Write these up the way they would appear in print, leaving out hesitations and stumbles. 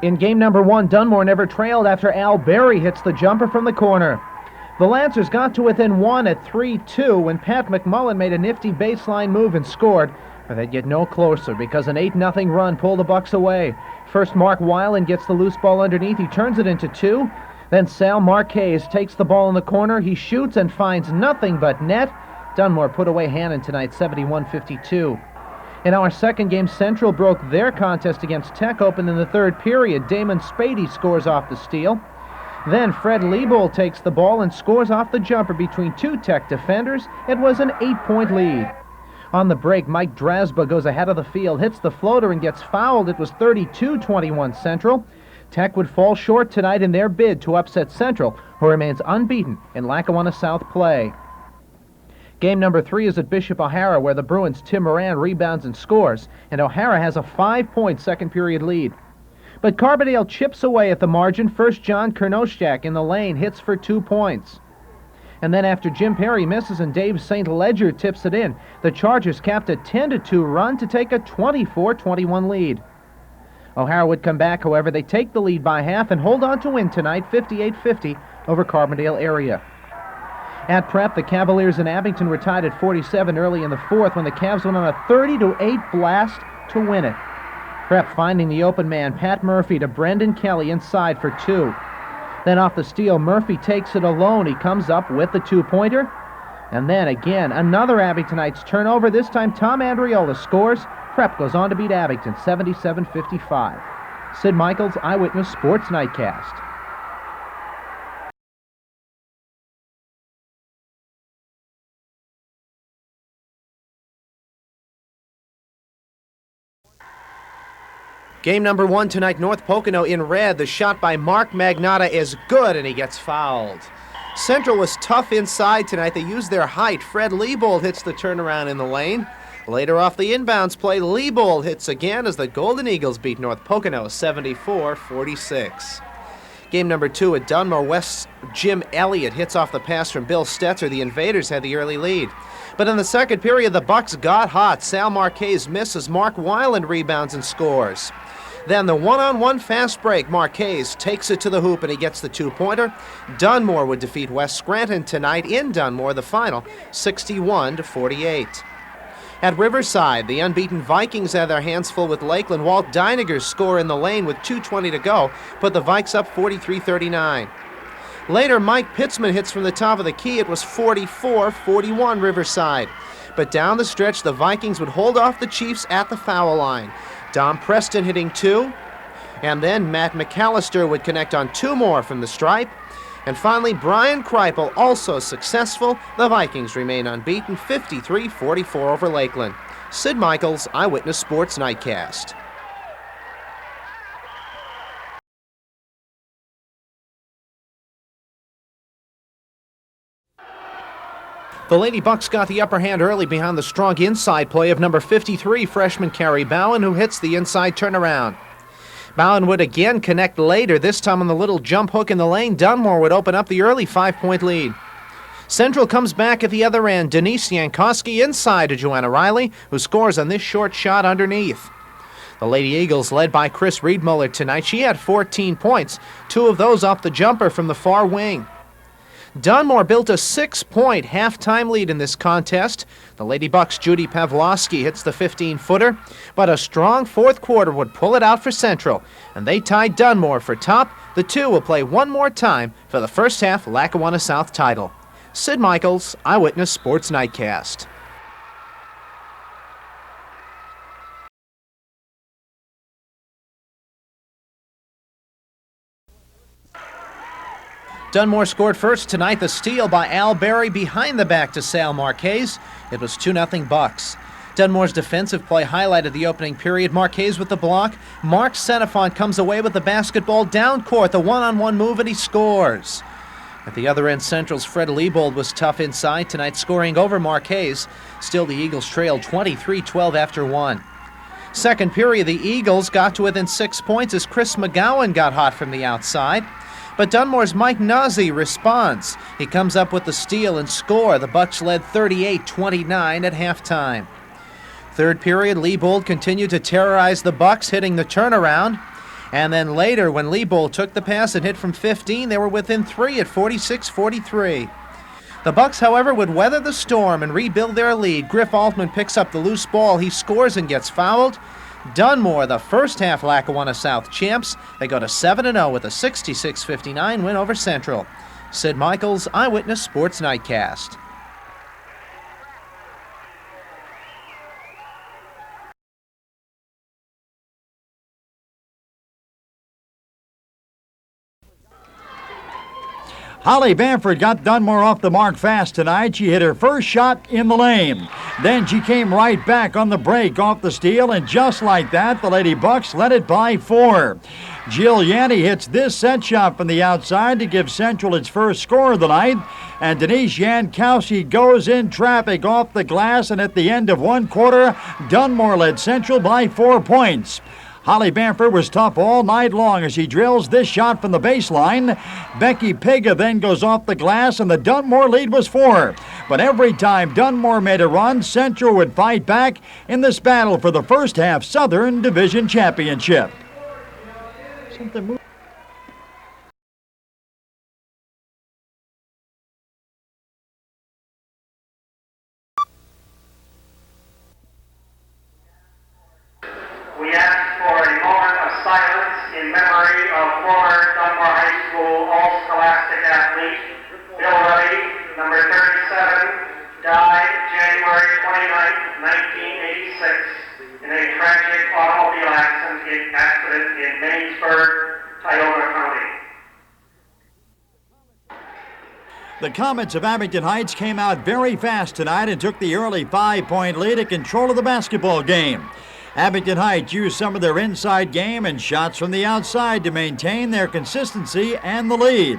In game number 1, Dunmore never trailed after Al Berry hits the jumper from the corner. The Lancers got to within 1 at 3-2 when Pat McMullen made a nifty baseline move and scored, but they'd get no closer because an 8-0 run pulled the Bucks away. First, Mark Weiland gets the loose ball underneath. He turns it into 2. Then Sal Marquez takes the ball in the corner. He shoots and finds nothing but net. Dunmore put away Hannan tonight, 71-52. In our second game, Central broke their contest against Tech open in the third period. Damon Spady scores off the steal. Then Fred Liebold takes the ball and scores off the jumper between 2 Tech defenders. It was an 8-point lead. On the break, Mike Drasba goes ahead of the field, hits the floater and gets fouled. It was 32-21 Central. Tech would fall short tonight in their bid to upset Central, who remains unbeaten in Lackawanna South play. Game number 3 is at Bishop O'Hara, where the Bruins' Tim Moran rebounds and scores, and O'Hara has a 5-point second-period lead. But Carbondale chips away at the margin. First, John Kernoshak in the lane hits for 2 points. And then after Jim Perry misses and Dave St. Ledger tips it in, the Chargers capped a 10-2 run to take a 24-21 lead. O'Hara would come back, however. They take the lead by half and hold on to win tonight, 58-50 over Carbondale area. At Prep, the Cavaliers in Abington were tied at 47 early in the fourth when the Cavs went on a 30-8 blast to win it. Prep finding the open man, Pat Murphy, to Brendan Kelly inside for 2. Then off the steal, Murphy takes it alone. He comes up with the 2-pointer. And then again, another Abingtonites turnover. This time Tom Andriola scores. Prep goes on to beat Abington 77-55. Sid Michaels, Eyewitness Sports Nightcast. Game number 1 tonight, North Pocono in red. The shot by Mark Magnotta is good, and he gets fouled. Central was tough inside tonight. They used their height. Fred Liebold hits the turnaround in the lane. Later off the inbounds play, Liebold hits again as the Golden Eagles beat North Pocono 74-46. Game number 2 at Dunmore West, Jim Elliott hits off the pass from Bill Stetzer. The Invaders had the early lead. But in the second period, the Bucks got hot. Sal Marquez misses. Mark Weiland rebounds and scores. Then the one-on-one fast break. Marquez takes it to the hoop and he gets the 2-pointer. Dunmore would defeat West Scranton tonight in Dunmore, the final, 61-48. At Riverside, the unbeaten Vikings had their hands full with Lakeland. Walt Deininger score in the lane with 2:20 to go, put the Vikes up 43-39. Later, Mike Pitzman hits from the top of the key. It was 44-41 Riverside. But down the stretch, the Vikings would hold off the Chiefs at the foul line. Dom Preston hitting 2, and then Matt McAllister would connect on 2 more from the stripe. And finally, Brian Kreipel also successful. The Vikings remain unbeaten, 53-44 over Lakeland. Sid Michaels, Eyewitness Sports Nightcast. The Lady Bucks got the upper hand early behind the strong inside play of number 53, freshman Carrie Bowen, who hits the inside turnaround. Bowen would again connect later, this time on the little jump hook in the lane. Dunmore would open up the early 5-point lead. Central comes back at the other end. Denise Yankowski inside to Joanna Riley, who scores on this short shot underneath. The Lady Eagles led by Chris Riedmuller tonight. She had 14 points, 2 of those off the jumper from the far wing. Dunmore built a 6-point halftime lead in this contest. The Lady Bucks' Judy Pavlovsky hits the 15-footer, but a strong fourth quarter would pull it out for Central, and they tied Dunmore for top. The two will play one more time for the first half Lackawanna South title. Sid Michaels, Eyewitness Sports Nightcast. Dunmore scored first tonight. The steal by Al Berry behind the back to Sal Marquez. It was 2-0 Bucks. Dunmore's defensive play highlighted the opening period. Marquez with the block. Mark Seton comes away with the basketball down court. The one-on-one move, and he scores. At the other end, Central's Fred Liebold was tough inside tonight, scoring over Marquez. Still, the Eagles trailed 23-12 after 1. Second period, the Eagles got to within 6 points as Chris McGowan got hot from the outside. But Dunmore's Mike Nazi responds. He comes up with the steal and score. The Bucks led 38-29 at halftime. Third period, Liebold continued to terrorize the Bucks, hitting the turnaround. And then later, when Leibold took the pass and hit from 15, they were within 3 at 46-43. The Bucks, however, would weather the storm and rebuild their lead. Griff Altman picks up the loose ball. He scores and gets fouled. Dunmore, the first half Lackawanna South champs, they go to 7-0 with a 66-59 win over Central. Sid Michaels, Eyewitness Sports Nightcast. Holly Bamford got Dunmore off the mark fast tonight. She hit her first shot in the lane. Then she came right back on the break off the steal, and just like that, the Lady Bucks led it by 4. Jill Yanni hits this set shot from the outside to give Central its first score of the night, and Denise Yankowski goes in traffic off the glass, and at the end of one quarter, Dunmore led Central by 4 points. Holly Bamford was tough all night long as she drills this shot from the baseline. Becky Piga then goes off the glass, and the Dunmore lead was 4. But every time Dunmore made a run, Central would fight back in this battle for the first half Southern Division Championship. We ask for a moment of silence in memory of former Dunmore High School All-Scholastic athlete Bill Ruddy, number 37, died January 29, 1986 in a tragic automobile accident in Mainsburg, Tioga County. The Comets of Abington Heights came out very fast tonight and took the early 5-point lead at control of the basketball game. Abington Heights used some of their inside game and shots from the outside to maintain their consistency and the lead.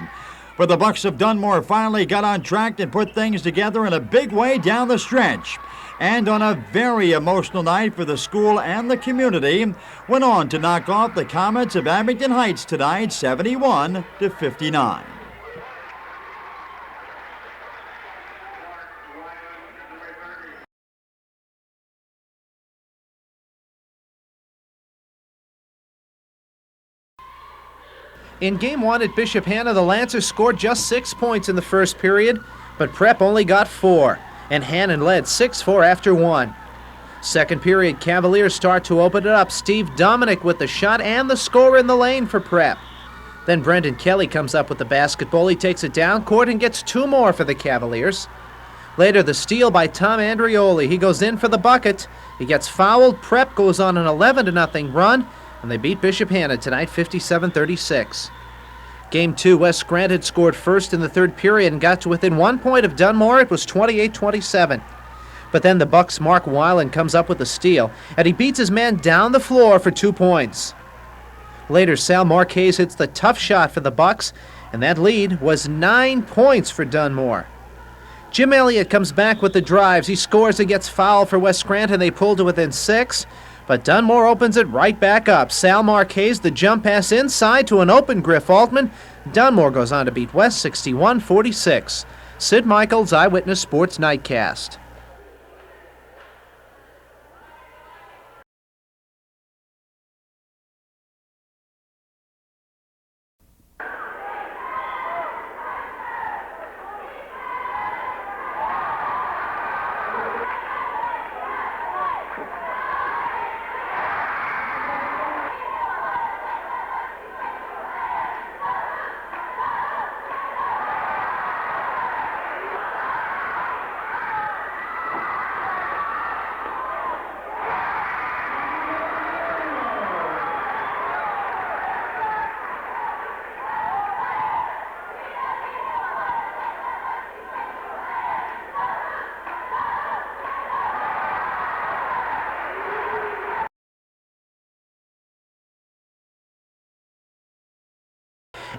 But the Bucks of Dunmore finally got on track and put things together in a big way down the stretch. And on a very emotional night for the school and the community, went on to knock off the Comets of Abington Heights tonight 71-59. In Game 1 at Bishop Hannan, the Lancers scored just 6 points in the first period, but Prep only got 4, and Hannan led 6-4 after 1. Second period, Cavaliers start to open it up. Steve Dominic with the shot and the score in the lane for Prep. Then Brendan Kelly comes up with the basketball. He takes it down court and gets 2 more for the Cavaliers. Later, the steal by Tom Andrioli. He goes in for the bucket. He gets fouled. Prep goes on an 11-0 run, and they beat Bishop Hannan tonight 57-36. Game 2, West Scranton scored first in the third period and got to within 1 point of Dunmore. It was 28-27. But then the Bucks' Mark Weiland comes up with a steal, and he beats his man down the floor for 2 points. Later, Sal Marquez hits the tough shot for the Bucks, and that lead was 9 points for Dunmore. Jim Elliott comes back with the drives. He scores and gets fouled for West Scranton. They pull to within 6. But Dunmore opens it right back up. Sal Marquez, the jump pass inside to an open Griff Altman. Dunmore goes on to beat West 61-46. Sid Michaels, Eyewitness Sports Nightcast.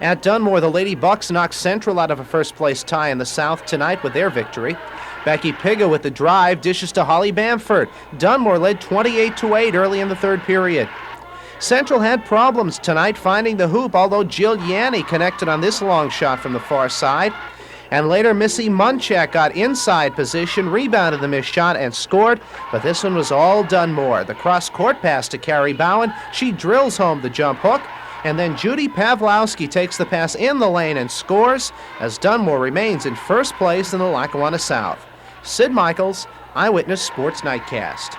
At Dunmore, the Lady Bucks knocked Central out of a first-place tie in the South tonight with their victory. Becky Piga with the drive dishes to Holly Bamford. Dunmore led 28-8 early in the third period. Central had problems tonight finding the hoop, although Jill Yanni connected on this long shot from the far side. And later, Missy Munchak got inside position, rebounded the missed shot, and scored, but this one was all Dunmore. The cross-court pass to Carrie Bowen. She drills home the jump hook. And then Judy Pawlowski takes the pass in the lane and scores as Dunmore remains in first place in the Lackawanna South. Sid Michaels, Eyewitness Sports Nightcast.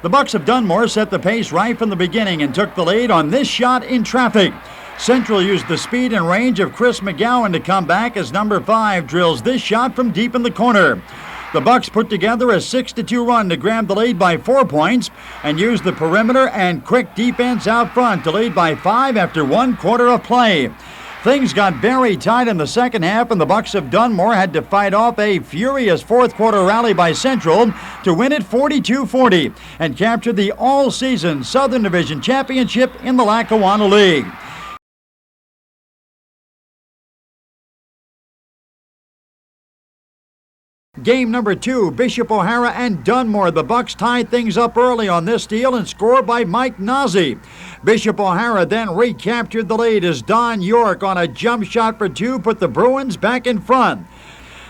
The Bucks of Dunmore set the pace right from the beginning and took the lead on this shot in traffic. Central used the speed and range of Chris McGowan to come back as number 5 drills this shot from deep in the corner. The Bucks put together a 6-2 run to grab the lead by 4 points and used the perimeter and quick defense out front to lead by 5 after 1 quarter of play. Things got very tight in the second half, and the Bucks of Dunmore had to fight off a furious fourth quarter rally by Central to win it 42-40 and capture the all-season Southern Division Championship in the Lackawanna League. Game number 2, Bishop Ohara and Dunmore. The Bucks tied things up early on this deal and scored by Mike Nazi. Bishop Ohara then recaptured the lead as Don York on a jump shot for 2 put the Bruins back in front.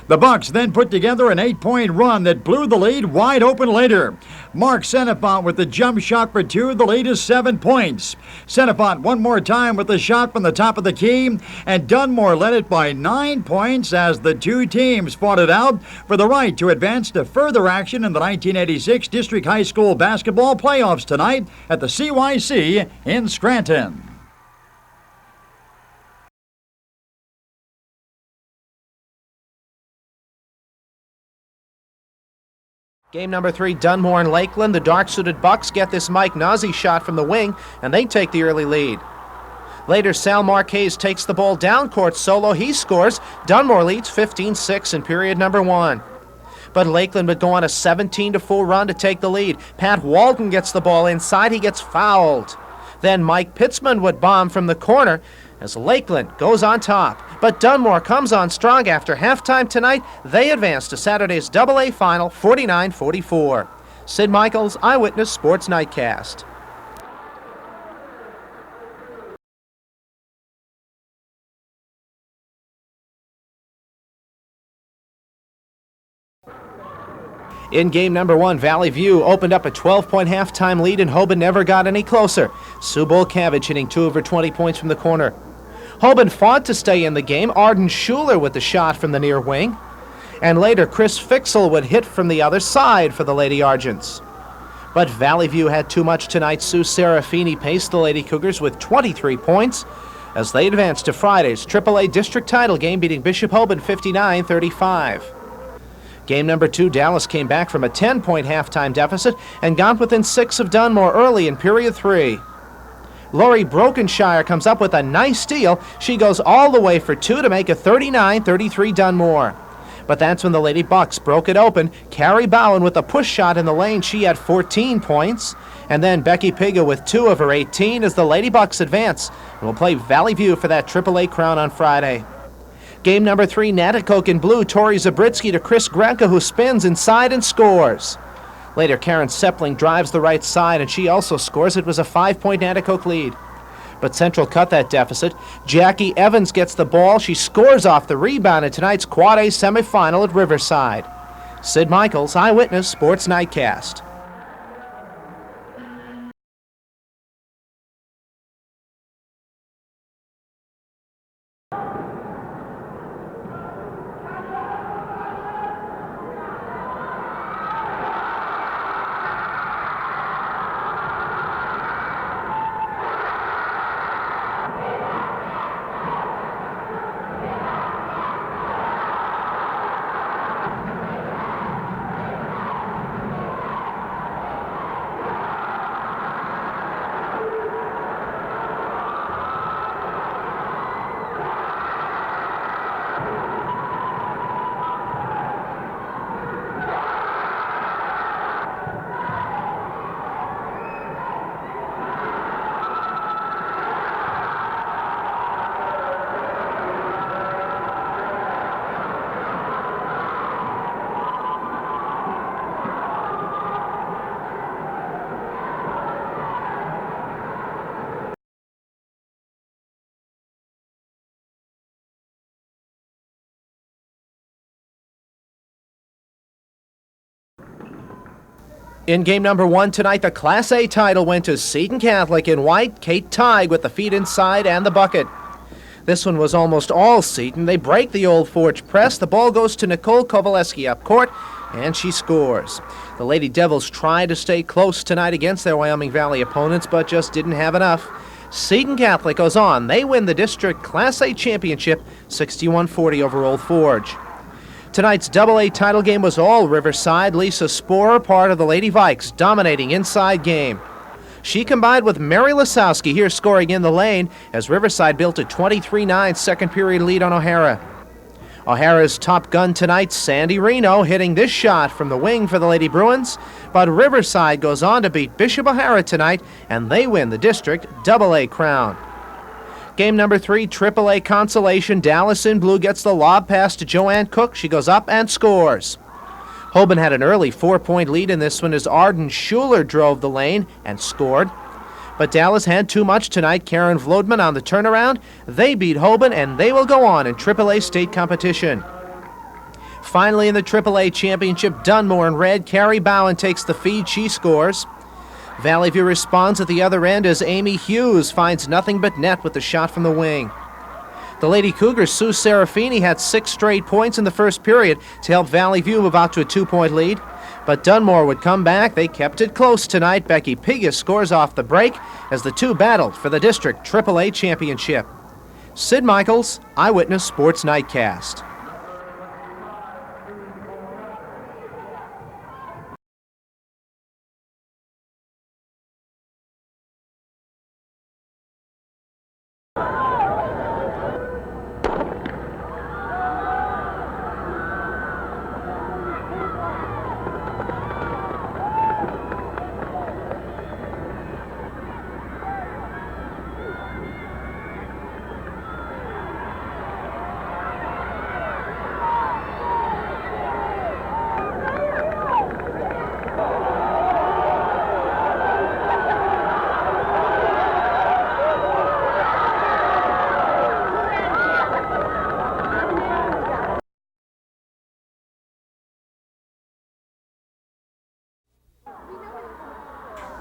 The Bucks then put together an 8-point run that blew the lead wide open later. Mark Seton with the jump shot for 2. The lead is 7 points. Seton one more time with the shot from the top of the key, and Dunmore led it by 9 points as the two teams fought it out for the right to advance to further action in the 1986 District High School basketball playoffs tonight at the CYC in Scranton. Game number 3, Dunmore and Lakeland. The dark-suited Bucks get this Mike Nazi shot from the wing, and they take the early lead. Later, Sal Marquez takes the ball down court solo. He scores. Dunmore leads 15-6 in period number 1. but Lakeland would go on a 17-4 run to take the lead. Pat Walton gets the ball inside. He gets fouled. Then Mike Pitzman would bomb from the corner as Lakeland goes on top. But Dunmore comes on strong after halftime tonight. They advance to Saturday's AA final, 49-44. Sid Michaels, Eyewitness Sports Nightcast. In game number one, Valley View opened up a 12-point halftime lead, and Hoban never got any closer. Sue Bolcavage hitting 2 of her 20 points from the corner. Hoban fought to stay in the game. Arden Schuler with the shot from the near wing. And later, Chris Fixel would hit from the other side for the Lady Argents. But Valley View had too much tonight. Sue Serafini paced the Lady Cougars with 23 points as they advanced to Friday's AAA district title game, beating Bishop Hoban 59-35. Game number two, Dallas came back from a 10-point halftime deficit and got within 6 of Dunmore early in period 3. Lori Brokenshire comes up with a nice steal. She goes all the way for 2 to make a 39-33 Dunmore. But that's when the Lady Bucks broke it open. Carrie Bowen with a push shot in the lane. She had 14 points. And then Becky Piga with 2 of her 18 as the Lady Bucks advance and will play Valley View for that AAA crown on Friday. Game number 3, Nanticoke in blue. Tori Zabritsky to Chris Granka, who spins inside and scores. Later, Karen Sepling drives the right side, and she also scores. It was a 5-point Nanticoke lead. But Central cut that deficit. Jackie Evans gets the ball. She scores off the rebound in tonight's Quad A semifinal at Riverside. Sid Michaels, Eyewitness Sports Nightcast. In game number 1 tonight, the Class A title went to Seton Catholic in white. Kate Tighe with the feet inside and the bucket. This one was almost all Seton. They break the Old Forge press. The ball goes to Nicole Kovaleski up court, and she scores. The Lady Devils tried to stay close tonight against their Wyoming Valley opponents, but just didn't have enough. Seton Catholic goes on. They win the district Class A championship, 61-40 over Old Forge. Tonight's AA title game was all Riverside. Lisa Sporer, part of the Lady Vikes, dominating inside game. She combined with Mary Lasowski here scoring in the lane as Riverside built a 23-9 second period lead on Ohara. O'Hara's top gun tonight, Sandy Reno, hitting this shot from the wing for the Lady Bruins. But Riverside goes on to beat Bishop O'Hara tonight, and they win the district AA crown. Game number 3, AAA consolation. Dallas in blue gets the lob pass to Joanne Cook. She goes up and scores. Hoban had an early 4-point lead in this one as Arden Schuler drove the lane and scored. But Dallas had too much tonight. Karen Vlodman on the turnaround. They beat Hoban, and they will go on in AAA state competition. Finally, in the AAA championship, Dunmore in red. Carrie Bowen takes the feed. She scores. Valley View responds at the other end as Amy Hughes finds nothing but net with the shot from the wing. The Lady Cougars' Sue Serafini had 6 straight points in the first period to help Valley View move out to a 2-point lead. But Dunmore would come back. They kept it close tonight. Becky Pigas scores off the break as the two battled for the district AAA championship. Sid Michaels, Eyewitness Sports Nightcast.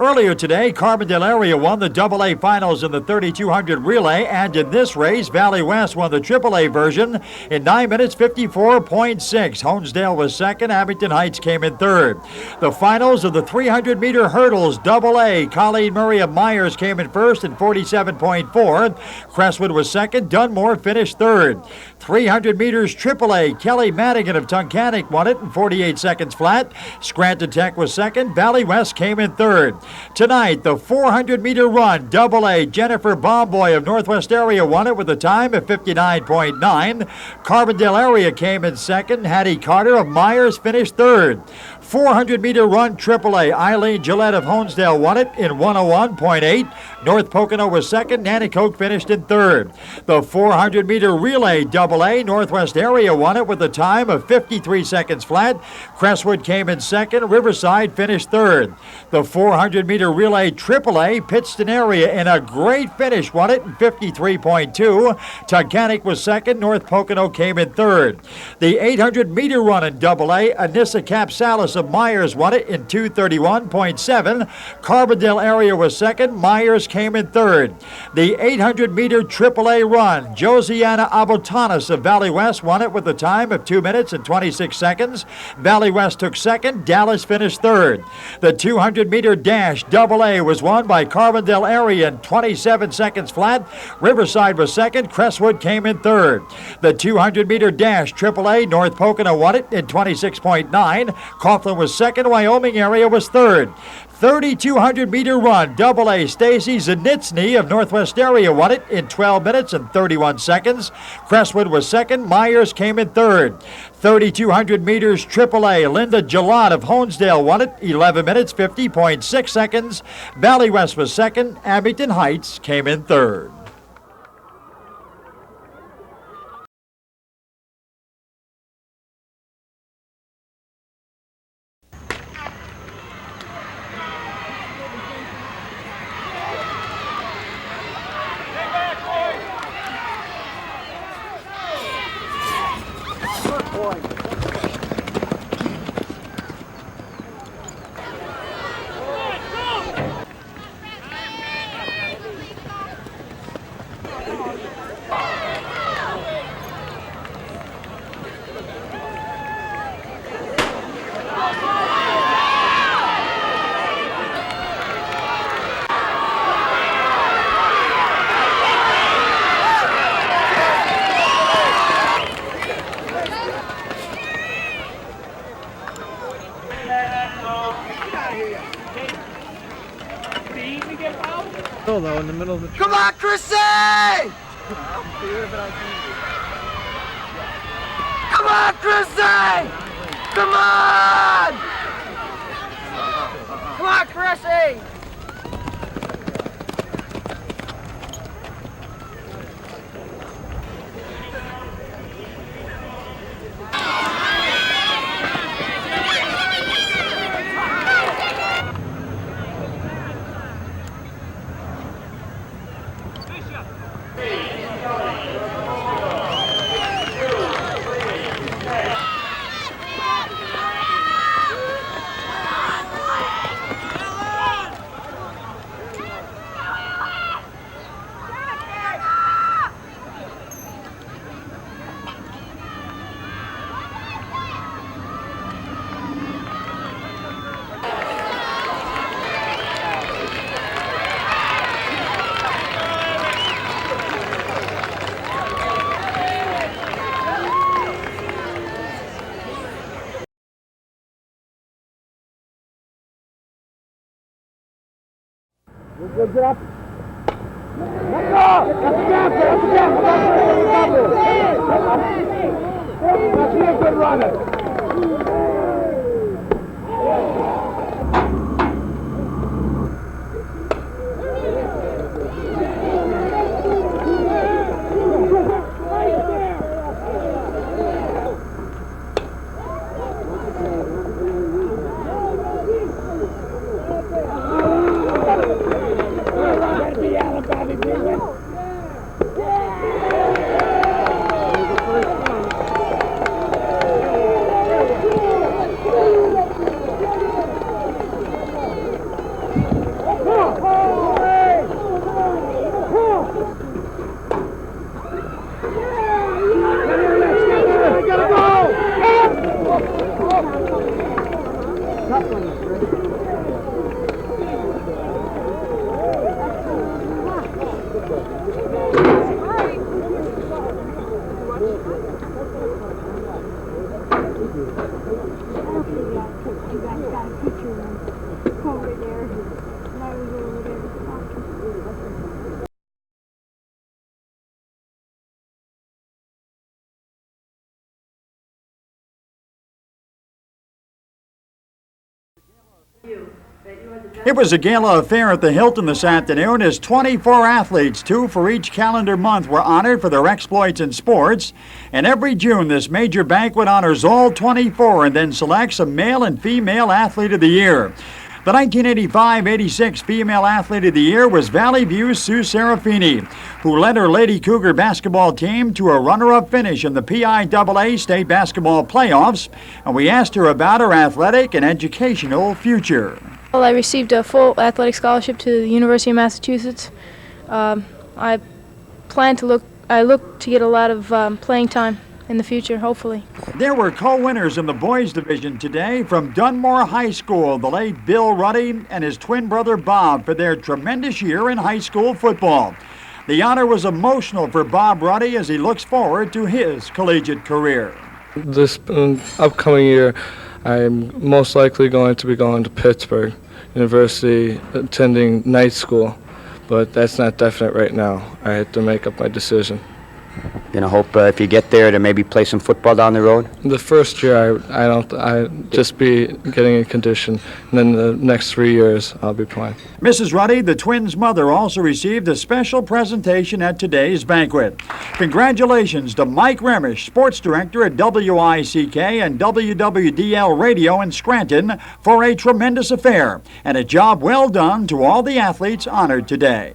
Earlier today, Carbondale area won the AA finals in the 3200 relay, and in this race, Valley West won the AAA version in 9 minutes 54.6. Honesdale was second. Abington Heights came in third. The finals of the 300-meter hurdles AA, Colleen Murray of Myers came in first in 47.4. Crestwood was second. Dunmore finished third. 300 meters AAA, Kelly Madigan of Tunkhannock won it in 48 seconds flat. Scranton Tech was second. Valley West came in third. Tonight, the 400-meter run AA, Jennifer Bomboy of Northwest area won it with a time of 59.9. Carbondale area came in second. Hattie Carter of Myers finished third. 400-meter run AAA, Eileen Gillette of Honesdale won it in 101.8. North Pocono was second. Nanticoke finished in third. The 400-meter relay AA, Northwest area won it with a time of 53 seconds flat. Crestwood came in second. Riverside finished third. The 400-meter relay AAA, Pittston area in a great finish won it in 53.2. Tunkhannock was second. North Pocono came in third. The 800-meter run in AA, Anissa Capsalis of Myers won it in 2:31.7. Carbondale area was second. Myers came in third. The 800-meter AAA run, Josiana Abotanis of Valley West won it with a time of 2 minutes and 26 seconds. Valley West took second. Dallas finished third. The 200-meter dash AA was won by Carbondale area in 27 seconds flat. Riverside was second. Crestwood came in third. The 200-meter dash AAA, North Pocono won it in 26.9. Coughlin was second. Wyoming area was third. 3,200-meter run AA, Stacy Zanitsny of Northwest area won it in 12 minutes and 31 seconds. Crestwood was second. Myers came in third. 3,200 meters AAA, Linda Gillot of Honesdale won it 11 minutes 50.6 seconds. Valley West was second. Abington Heights came in third. Though in the middle of the Come on, Chrissy! Come on, Chrissy! Come on! Come on, Chrissy! Good job. Let's go! That's a gap! That's a gap! That's a good runner. It was a gala affair at the Hilton this afternoon as 24 athletes, 2 for each calendar month, were honored for their exploits in sports. And every June, this major banquet honors all 24 and then selects a male and female athlete of the year. The 1985-86 Female Athlete of the Year was Valley View's Sue Serafini, who led her Lady Cougar basketball team to a runner-up finish in the PIAA State Basketball Playoffs, and we asked her about her athletic and educational future. Well, I received a full athletic scholarship to the University of Massachusetts. I look to get a lot of playing time in the future, hopefully. There were co-winners in the boys division today from Dunmore High School, the late Bill Ruddy and his twin brother Bob, for their tremendous year in high school football. The honor was emotional for Bob Ruddy as he looks forward to his collegiate career. This upcoming year, I'm most likely going to be going to Pittsburgh University, attending night school, but that's not definite right now. I had to make up my decision. Hope if you get there to maybe play some football down the road? The first year, I just be getting in condition, and then the next 3 years, I'll be playing. Mrs. Ruddy, the twins' mother, also received a special presentation at today's banquet. Congratulations to Mike Remish, sports director at WICK and WWDL Radio in Scranton, for a tremendous affair and a job well done to all the athletes honored today.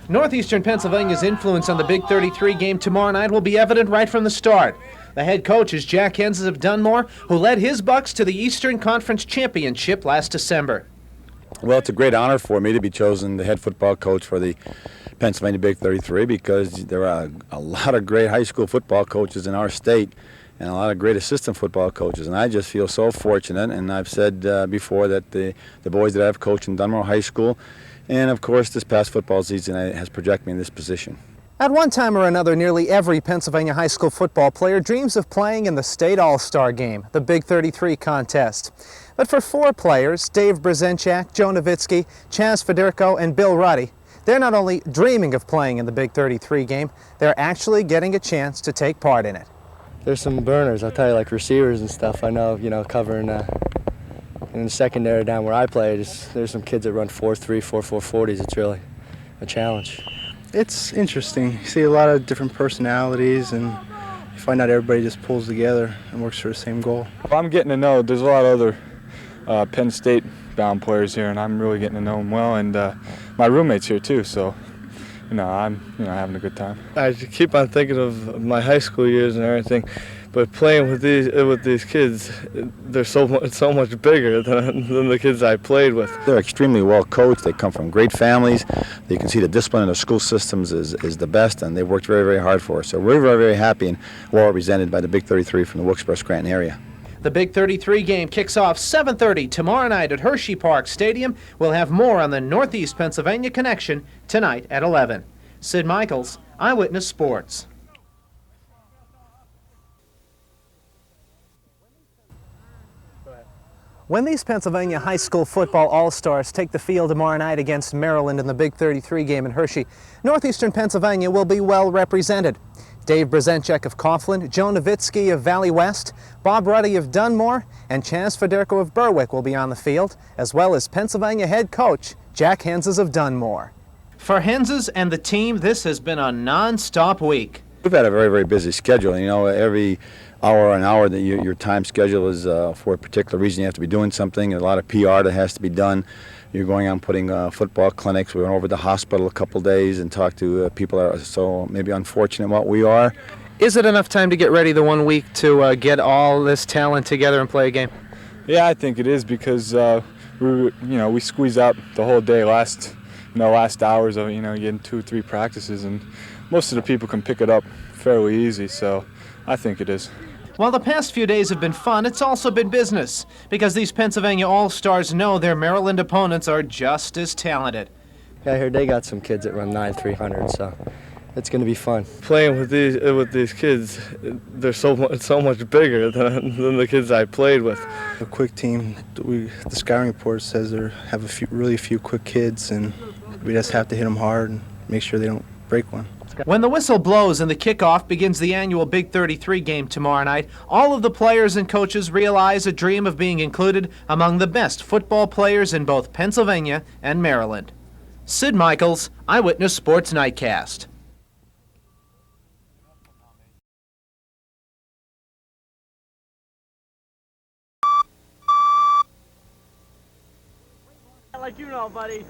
Northeastern Pennsylvania's influence on the Big 33 game tomorrow night will be evident right from the start. The head coach is Jack Hens of Dunmore, who led his Bucks to the Eastern Conference Championship last December. Well, it's a great honor for me to be chosen the head football coach for the Pennsylvania Big 33 because there are a lot of great high school football coaches in our state and a lot of great assistant football coaches. And I just feel so fortunate, and I've said before that the boys that I've coached in Dunmore High School, and of course this past football season has projected me in this position. At one time or another, nearly every Pennsylvania high school football player dreams of playing in the state all-star game, the Big 33 contest. But for 4 players, Dave Brzezinchak, Joe Nowitzki, Chaz Federico, and Bill Ruddy, they're not only dreaming of playing in the Big 33 game, they're actually getting a chance to take part in it. There's some burners, I'll tell you, like receivers and stuff. I know, covering in the secondary down where I play, there's some kids that run 4.3, 4.4 40s. It's really a challenge. It's interesting. You see a lot of different personalities, and you find out everybody just pulls together and works for the same goal. I'm getting to know, there's a lot of other Penn State bound players here, and I'm really getting to know them well, and my roommate's here too, so I'm having a good time. I keep on thinking of my high school years and everything, but playing with these kids, they're so much bigger than the kids I played with. They're extremely well coached. They come from great families. You can see the discipline in their school systems is the best, and they worked very, very hard for us. So we're very, very happy and well represented by the Big 33 from the Wilkes-Barre-Scranton area. The Big 33 game kicks off 7:30 tomorrow night at Hershey Park Stadium. We'll have more on the Northeast Pennsylvania connection tonight at 11. Sid Michaels, Eyewitness Sports. When these Pennsylvania high school football all-stars take the field tomorrow night against Maryland in the Big 33 game in Hershey, Northeastern Pennsylvania will be well represented. Dave Brzezinchak of Coughlin, Joe Nowitzki of Valley West, Bob Ruddy of Dunmore, and Chaz Federico of Berwick will be on the field, as well as Pennsylvania head coach Jack Henses of Dunmore. For Henses and the team, this has been a non-stop week. We've had a very, very busy schedule. Every hour that your time schedule is for a particular reason. You have to be doing something. A lot of PR that has to be done. You're going on putting football clinics. We went over to the hospital a couple days and talked to people that are so maybe unfortunate what we are. Is it enough time to get ready the 1 week to get all this talent together and play a game? Yeah, I think it is because we squeeze out the whole day. Last hours of getting 2 or 3 practices, and most of the people can pick it up fairly easy. So I think it is. While the past few days have been fun, it's also been business, because these Pennsylvania All-Stars know their Maryland opponents are just as talented. Yeah, I heard they got some kids that run 9.300, so it's going to be fun. Playing with these kids, they're so much bigger than the kids I played with. A quick team. The scouting report says they have really few quick kids, and we just have to hit them hard and make sure they don't break one. When the whistle blows and the kickoff begins the annual Big 33 game tomorrow night, all of the players and coaches realize a dream of being included among the best football players in both Pennsylvania and Maryland. Sid Michaels, Eyewitness Sports Nightcast. Like you know, buddy.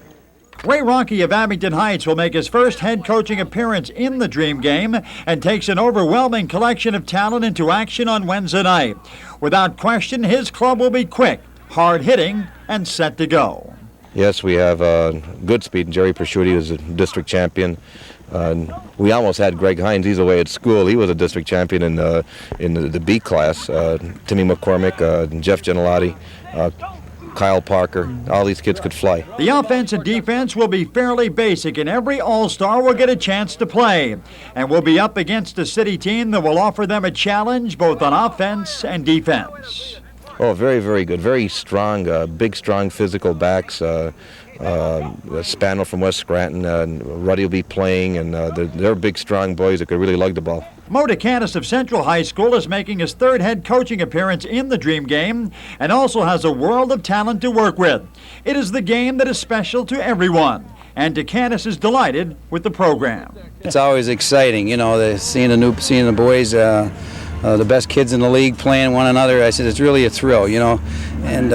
Ray Rocky of Abington Heights will make his first head coaching appearance in the Dream Game and takes an overwhelming collection of talent into action on Wednesday night. Without question, his club will be quick, hard-hitting, and set to go. Yes, we have good speed. Jerry Prosciutti was a district champion. We almost had Greg Hines. He's away at school. He was a district champion in the B class. Timmy McCormick, Jeff Gentilati, Kyle Parker, all these kids could fly. The offense and defense will be fairly basic, and every all-star will get a chance to play. And will be up against a city team that will offer them a challenge both on offense and defense. Oh, very, very good. Very strong, big, strong physical backs. Spano from West Scranton, Ruddy will be playing, and they're big, strong boys that could really lug the ball. Mo DeCanis of Central High School is making his third head coaching appearance in the Dream Game and also has a world of talent to work with. It is the game that is special to everyone, and DeCanis is delighted with the program. It's always exciting, you know, seeing the boys, the best kids in the league playing one another. I said it's really a thrill, you know, and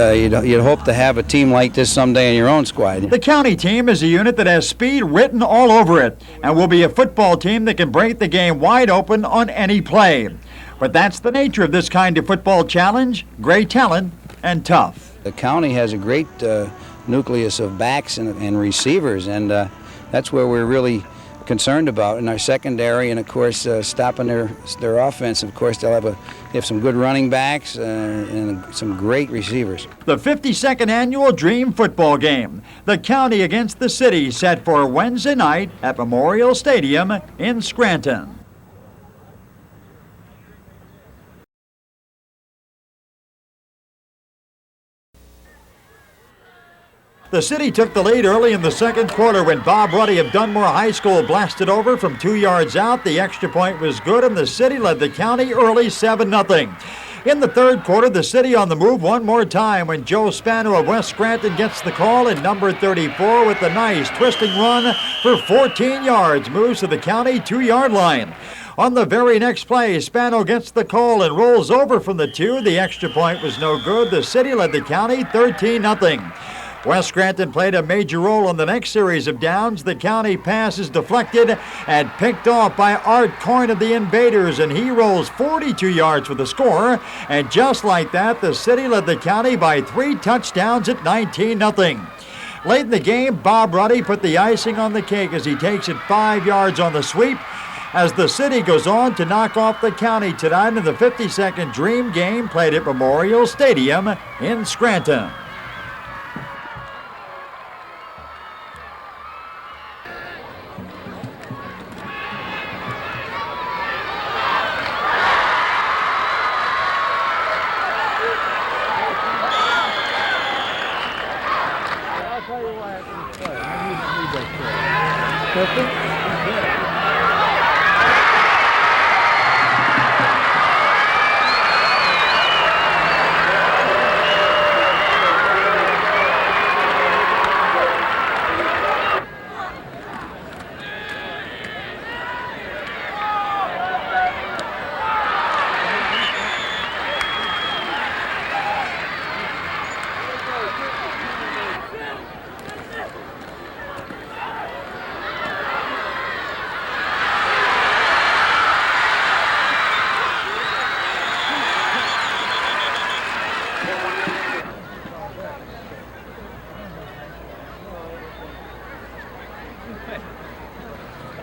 you'd hope to have a team like this someday in your own squad. The county team is a unit that has speed written all over it and will be a football team that can break the game wide open on any play. But that's the nature of this kind of football challenge: great talent and tough. The county has a great nucleus of backs and receivers, and that's where we're really concerned about in our secondary, and of course stopping their offense. Of course, they have some good running backs and some great receivers. The 52nd annual Dream Football Game, the county against the city, set for Wednesday night at Memorial Stadium in Scranton. The city took the lead early in the second quarter when Bob Ruddy of Dunmore High School blasted over from 2 yards out. The extra point was good, and the city led the county early 7-0. In the third quarter, the city on the move one more time when Joe Spano of West Scranton gets the call, and number 34 with the nice twisting run for 14 yards moves to the county 2-yard line. On the very next play, Spano gets the call and rolls over from the 2. The extra point was no good. The city led the county 13-0. West Scranton played a major role in the next series of downs. The county pass is deflected and picked off by Art Coyne of the Invaders, and he rolls 42 yards for the score. And just like that, the city led the county by 3 touchdowns at 19-0. Late in the game, Bob Ruddy put the icing on the cake as he takes it 5 yards on the sweep, as the city goes on to knock off the county tonight in the 52nd Dream Game played at Memorial Stadium in Scranton.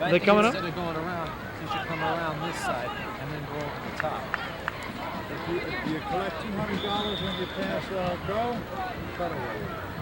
Are they coming up? Instead of going around, you should come around this side and then go over the top. If you collect $200 when you pass go, cut away.